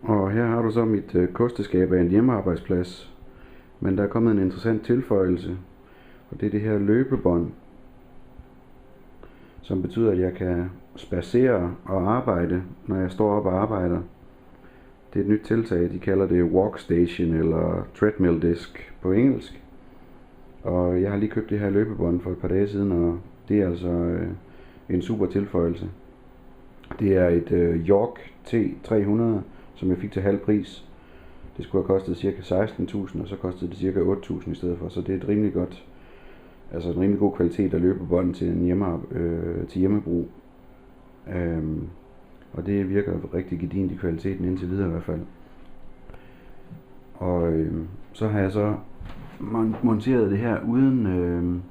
Og her har du så mit kosteskab af en hjemmearbejdsplads. Men der er kommet en interessant tilføjelse, og det er det her løbebånd, som betyder, at jeg kan spacere og arbejde, når jeg står op og arbejder. Det er et nyt tiltag, de kalder det Walkstation eller Treadmill Disk på engelsk. Og jeg har lige købt det her løbebånd for et par dage siden, og det er altså en super tilføjelse. Det er et York T300, som jeg fik til halv pris. Det skulle have kostet ca. 16.000, og så kostede det ca. 8.000 i stedet for, så det er et rimelig godt, altså en rimelig god kvalitet af løbebånd til til hjemmebrug. Og det virker rigtig gedint i kvaliteten indtil videre i hvert fald. Og så har jeg så monteret det her uden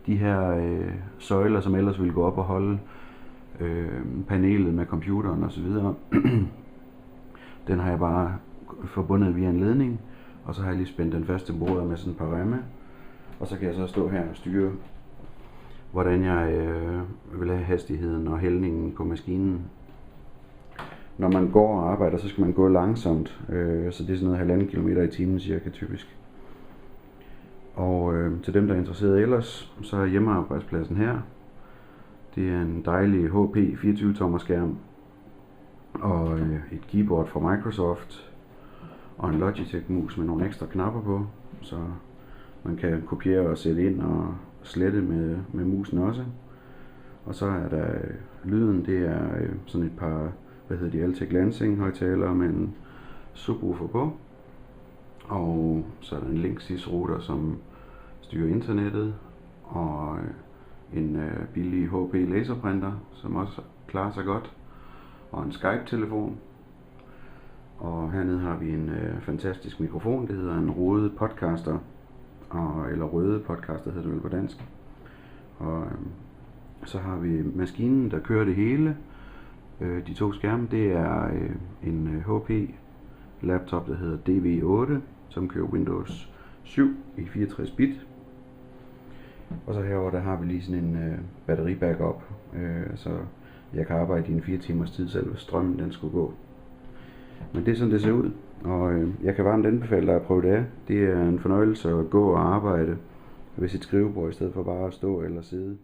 de her søjler, som ellers ville gå op og holde panelet med computeren og så videre. Den har jeg bare forbundet via en ledning, og så har jeg lige spændt den fast til bordet med sådan et par remme. Og så kan jeg så stå her og styre, hvordan jeg vil have hastigheden og hældningen på maskinen. Når man går og arbejder, så skal man gå langsomt, så det er sådan noget 1,5 km i timen cirka typisk. Og til dem der er interesseret ellers, så er hjemmearbejdspladsen her. Det er en dejlig HP 24-tommer skærm, og et keyboard fra Microsoft, og en Logitech mus med nogle ekstra knapper på, så man kan kopiere og sætte ind og slette med musen også. Og så er der lyden, det er sådan et par, Altec Lansing højttalere med en subwoofer på. Og så er der en Linksys router, som styrer internettet, og en billig HP laserprinter, som også klarer sig godt, og en Skype-telefon. Og hernede har vi en fantastisk mikrofon, det hedder en Rode Podcaster, eller Røde Podcaster hedder det vel på dansk. Og så har vi maskinen, der kører det hele. De to skærme, det er en HP laptop, der hedder DV8, som kører Windows 7 i 64 bit. Og så herover der har vi lige sådan en batteri backup, så jeg kan arbejde i en 4 timers tid selv, hvis strømmen den skulle gå. Men det er sådan det ser ud, og jeg kan varmt anbefale dig at prøve det af. Det er en fornøjelse at gå og arbejde ved sit skrivebord i stedet for bare at stå eller sidde.